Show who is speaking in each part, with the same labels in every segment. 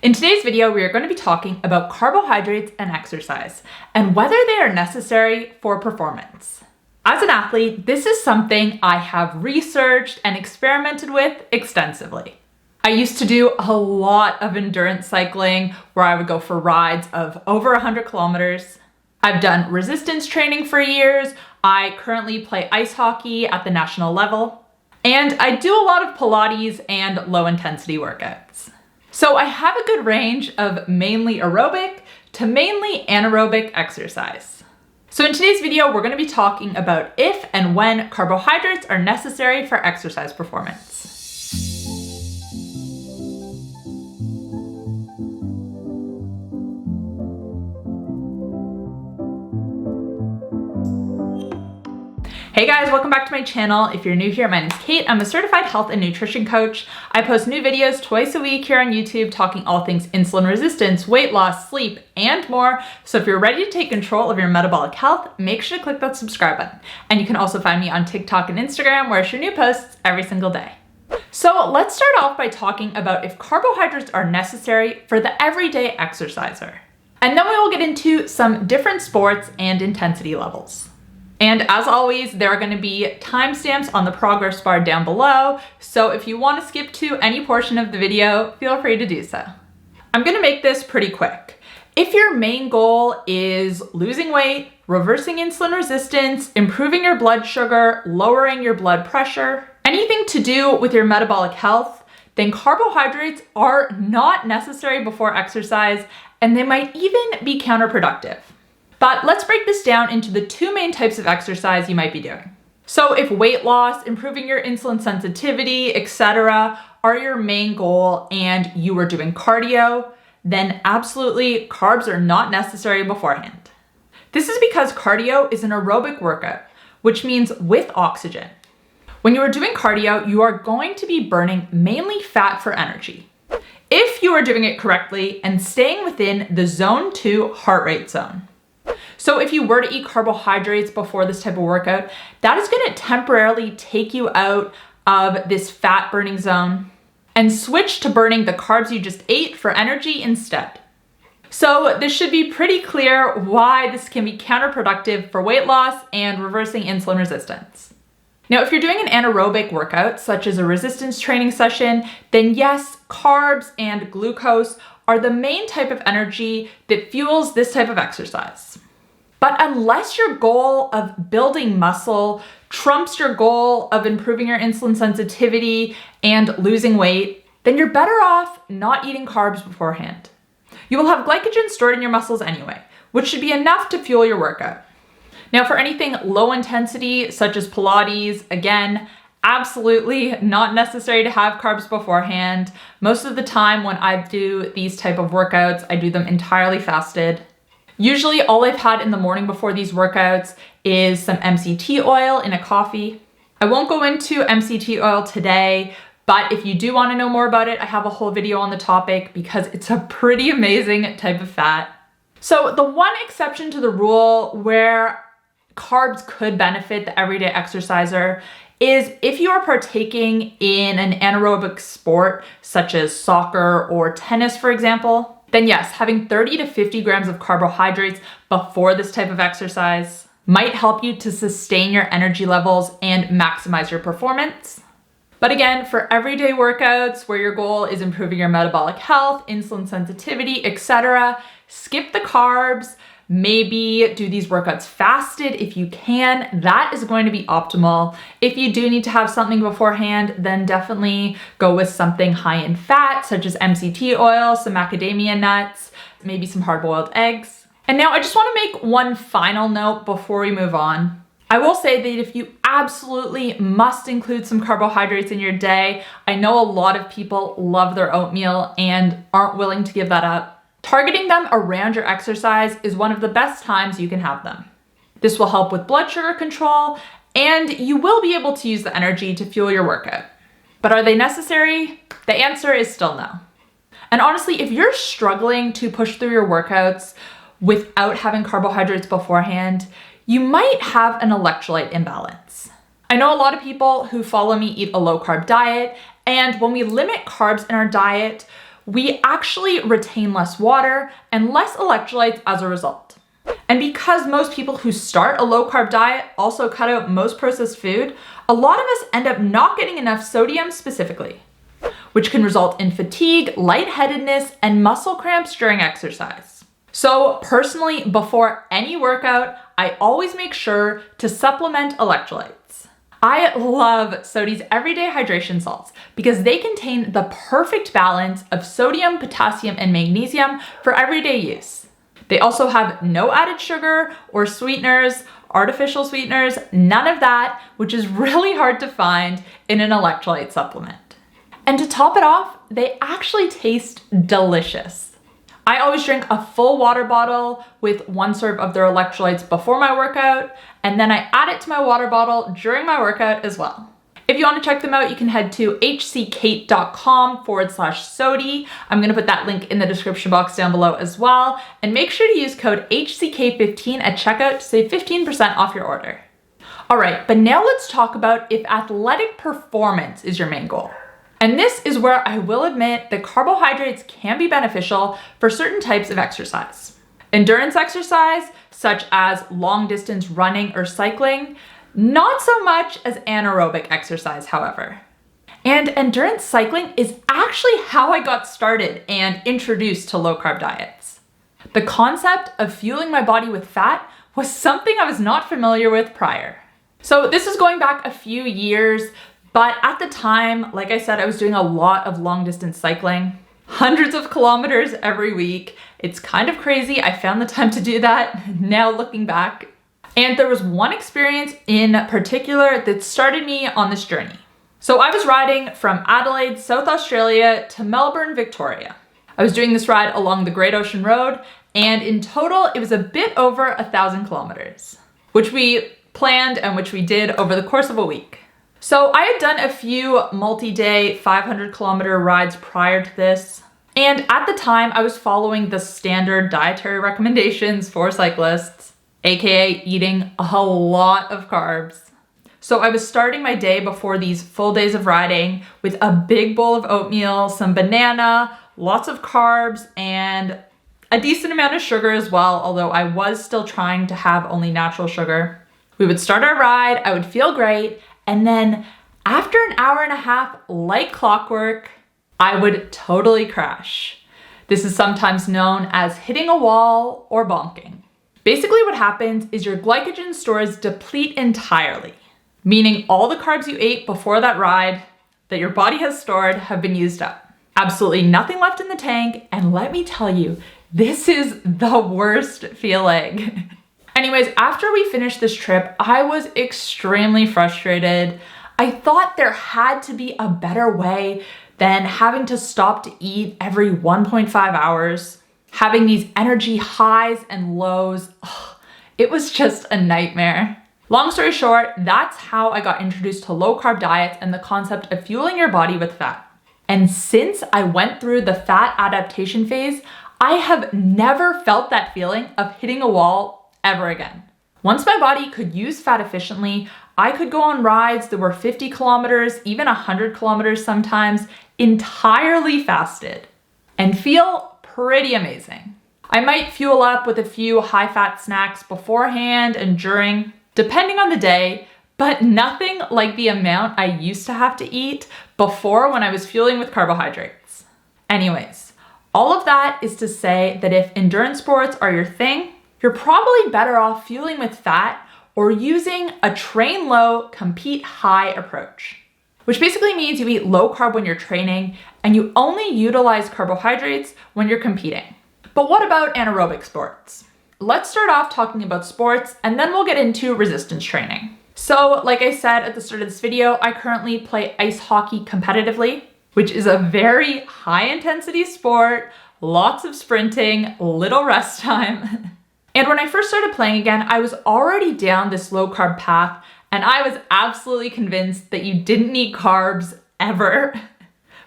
Speaker 1: In today's video, we are going to be talking about carbohydrates and exercise and whether they are necessary for performance. As an athlete, this is something I have researched and experimented with extensively. I used to do a lot of endurance cycling where I would go for rides of over 100 kilometers. I've done resistance training for years. I currently play ice hockey at the national level. And I do a lot of Pilates and low intensity workouts. So I have a good range of mainly aerobic to mainly anaerobic exercise. So in today's video, we're going to be talking about if and when carbohydrates are necessary for exercise performance. Hey guys, welcome back to my channel. If you're new here, my name's Kate. I'm a certified health and nutrition coach. I post new videos twice a week here on YouTube talking all things insulin resistance, weight loss, sleep, and more. So if you're ready to take control of your metabolic health, make sure to click that subscribe button. And you can also find me on TikTok and Instagram where I share new posts every single day. So let's start off by talking about if carbohydrates are necessary for the everyday exerciser. And then we will get into some different sports and intensity levels. And as always, there are going to be timestamps on the progress bar down below, so if you want to skip to any portion of the video, feel free to do so. I'm going to make this pretty quick. If your main goal is losing weight, reversing insulin resistance, improving your blood sugar, lowering your blood pressure, anything to do with your metabolic health, then carbohydrates are not necessary before exercise, and they might even be counterproductive. But let's break this down into the two main types of exercise you might be doing. So if weight loss, improving your insulin sensitivity, etc. are your main goal and you are doing cardio, then absolutely carbs are not necessary beforehand. This is because cardio is an aerobic workout, which means with oxygen. When you are doing cardio, you are going to be burning mainly fat for energy. If you are doing it correctly and staying within the zone 2 heart rate zone. So if you were to eat carbohydrates before this type of workout, that is going to temporarily take you out of this fat burning zone and switch to burning the carbs you just ate for energy instead. So this should be pretty clear why this can be counterproductive for weight loss and reversing insulin resistance. Now, if you're doing an anaerobic workout, such as a resistance training session, then yes, carbs and glucose are the main type of energy that fuels this type of exercise. But unless your goal of building muscle trumps your goal of improving your insulin sensitivity and losing weight, then you're better off not eating carbs beforehand. You will have glycogen stored in your muscles anyway, which should be enough to fuel your workout. Now for anything low intensity, such as Pilates, again, absolutely not necessary to have carbs beforehand. Most of the time when I do these type of workouts, I do them entirely fasted. Usually all I've had in the morning before these workouts is some MCT oil in a coffee. I won't go into MCT oil today, but if you do want to know more about it, I have a whole video on the topic because it's a pretty amazing type of fat. So the one exception to the rule where carbs could benefit the everyday exerciser is if you are partaking in an anaerobic sport such as soccer or tennis, for example, then yes, having 30 to 50 grams of carbohydrates before this type of exercise might help you to sustain your energy levels and maximize your performance. But again, for everyday workouts where your goal is improving your metabolic health, insulin sensitivity, etc., skip the carbs. Maybe do these workouts fasted if you can. That is going to be optimal. If you do need to have something beforehand, then definitely go with something high in fat, such as MCT oil, some macadamia nuts, maybe some hard-boiled eggs. And now I just want to make one final note before we move on. I will say that if you absolutely must include some carbohydrates in your day, I know a lot of people love their oatmeal and aren't willing to give that up. Targeting them around your exercise is one of the best times you can have them. This will help with blood sugar control, and you will be able to use the energy to fuel your workout. But are they necessary? The answer is still no. And honestly, if you're struggling to push through your workouts without having carbohydrates beforehand, you might have an electrolyte imbalance. I know a lot of people who follow me eat a low carb diet, and when we limit carbs in our diet, we actually retain less water and less electrolytes as a result. And because most people who start a low carb diet also cut out most processed food, a lot of us end up not getting enough sodium specifically, which can result in fatigue, lightheadedness, and muscle cramps during exercise. So personally, before any workout, I always make sure to supplement electrolytes. I love Sody's everyday hydration salts because they contain the perfect balance of sodium, potassium, and magnesium for everyday use. They also have no added sugar or sweeteners, artificial sweeteners, none of that, which is really hard to find in an electrolyte supplement. And to top it off, they actually taste delicious. I always drink a full water bottle with 1 serve of their electrolytes before my workout, and then I add it to my water bottle during my workout as well. If you want to check them out, you can head to 𝘆𝑐𝘾𝙃.com/Sody. I'm going to put that link in the description box down below as well. And make sure to use code 𝘆𝑐𝘾15 at checkout to save 15% off your order. All right, but now let's talk about if athletic performance is your main goal. And this is where I will admit that carbohydrates can be beneficial for certain types of exercise. Endurance exercise, such as long distance running or cycling, not so much as anaerobic exercise, however. And endurance cycling is actually how I got started and introduced to low carb diets. The concept of fueling my body with fat was something I was not familiar with prior. So this is going back a few years, but at the time, like I said, I was doing a lot of long distance cycling, hundreds of kilometers every week. It's kind of crazy. I found the time to do that now looking back. And there was one experience in particular that started me on this journey. So I was riding from Adelaide, South Australia to Melbourne, Victoria. I was doing this ride along the Great Ocean Road, and in total, it was a bit over 1,000 kilometers, which we planned and which we did over the course of a week. So I had done a few multi-day 500 kilometer rides prior to this. And at the time, I was following the standard dietary recommendations for cyclists, aka eating a lot of carbs. So I was starting my day before these full days of riding with a big bowl of oatmeal, some banana, lots of carbs, and a decent amount of sugar as well, although I was still trying to have only natural sugar. We would start our ride, I would feel great, and then after an hour and a half, like clockwork, I would totally crash. This is sometimes known as hitting a wall or bonking. Basically what happens is your glycogen stores deplete entirely, meaning all the carbs you ate before that ride that your body has stored have been used up. Absolutely nothing left in the tank, and let me tell you, this is the worst feeling. Anyways, after we finished this trip, I was extremely frustrated. I thought there had to be a better way than having to stop to eat every 1.5 hours. Having these energy highs and lows, it was just a nightmare. Long story short, that's how I got introduced to low carb diets and the concept of fueling your body with fat. And since I went through the fat adaptation phase, I have never felt that feeling of hitting a wall ever again. Once my body could use fat efficiently, I could go on rides that were 50 kilometers, even 100 kilometers sometimes, entirely fasted, and feel pretty amazing. I might fuel up with a few high-fat snacks beforehand and during, depending on the day, but nothing like the amount I used to have to eat before when I was fueling with carbohydrates. Anyways, all of that is to say that if endurance sports are your thing, you're probably better off fueling with fat or using a train low, compete high approach, which basically means you eat low carb when you're training and you only utilize carbohydrates when you're competing. But what about anaerobic sports? Let's start off talking about sports and then we'll get into resistance training. So like I said at the start of this video, I currently play ice hockey competitively, which is a very high intensity sport, lots of sprinting, little rest time. And when I first started playing again, I was already down this low carb path and I was absolutely convinced that you didn't need carbs ever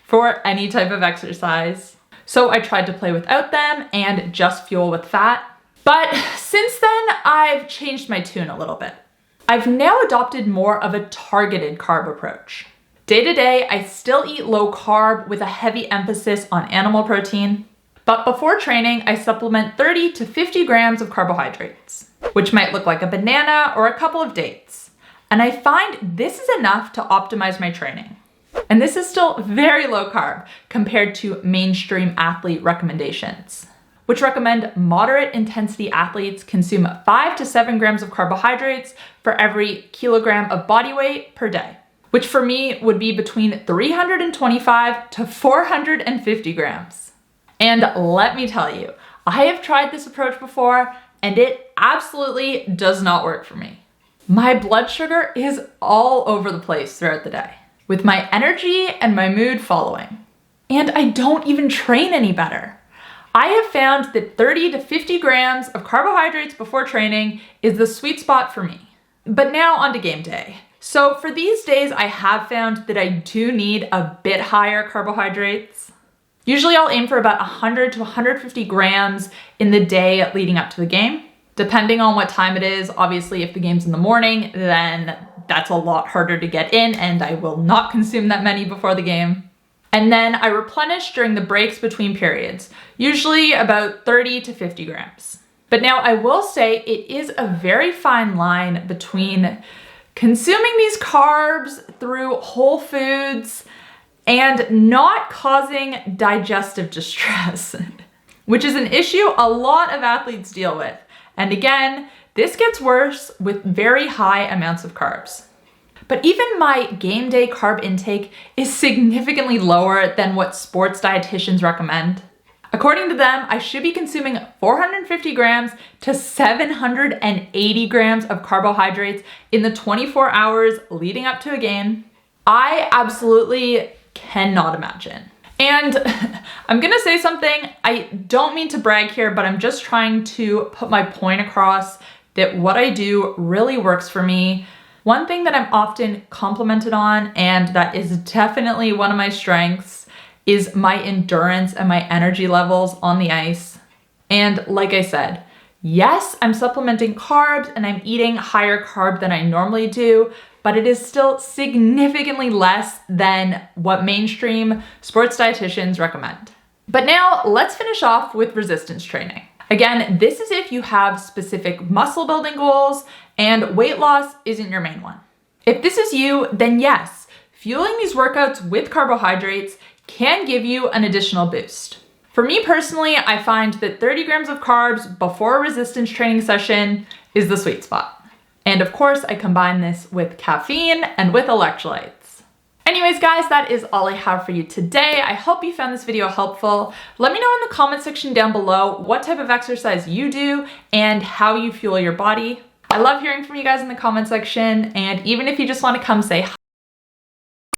Speaker 1: for any type of exercise. So I tried to play without them and just fuel with fat. But since then, I've changed my tune a little bit. I've now adopted more of a targeted carb approach. Day to day, I still eat low carb with a heavy emphasis on animal protein. But before training, I supplement 30 to 50 grams of carbohydrates, which might look like a banana or a couple of dates. And I find this is enough to optimize my training. And this is still very low carb compared to mainstream athlete recommendations, which recommend moderate intensity athletes consume 5 to 7 grams of carbohydrates for every kilogram of body weight per day, which for me would be between 325 to 450 grams. And let me tell you, I have tried this approach before and it absolutely does not work for me. My blood sugar is all over the place throughout the day, with my energy and my mood following. And I don't even train any better. I have found that 30 to 50 grams of carbohydrates before training is the sweet spot for me. But now on to game day. So for these days, I have found that I do need a bit higher carbohydrates. Usually I'll aim for about 100 to 150 grams in the day leading up to the game. Depending on what time it is, obviously if the game's in the morning, then that's a lot harder to get in and I will not consume that many before the game. And then I replenish during the breaks between periods, usually about 30 to 50 grams. But now I will say it is a very fine line between consuming these carbs through whole foods and not causing digestive distress, which is an issue a lot of athletes deal with. And again, this gets worse with very high amounts of carbs. But even my game day carb intake is significantly lower than what sports dietitians recommend. According to them, I should be consuming 450 grams to 780 grams of carbohydrates in the 24 hours leading up to a game. I absolutely cannot imagine. And I'm gonna say something, I don't mean to brag here, but I'm just trying to put my point across that what I do really works for me. One thing that I'm often complimented on, and that is definitely one of my strengths, is my endurance and my energy levels on the ice. And like I said, yes, I'm supplementing carbs and I'm eating higher carb than I normally do, but it is still significantly less than what mainstream sports dietitians recommend. But now let's finish off with resistance training. Again, this is if you have specific muscle building goals and weight loss isn't your main one. If this is you, then yes, fueling these workouts with carbohydrates can give you an additional boost. For me personally, I find that 30 grams of carbs before a resistance training session is the sweet spot. And of course, I combine this with caffeine and with electrolytes. Anyways, guys, that is all I have for you today. I hope you found this video helpful. Let me know in the comment section down below what type of exercise you do and how you fuel your body. I love hearing from you guys in the comment section, and even if you just want to come say hi,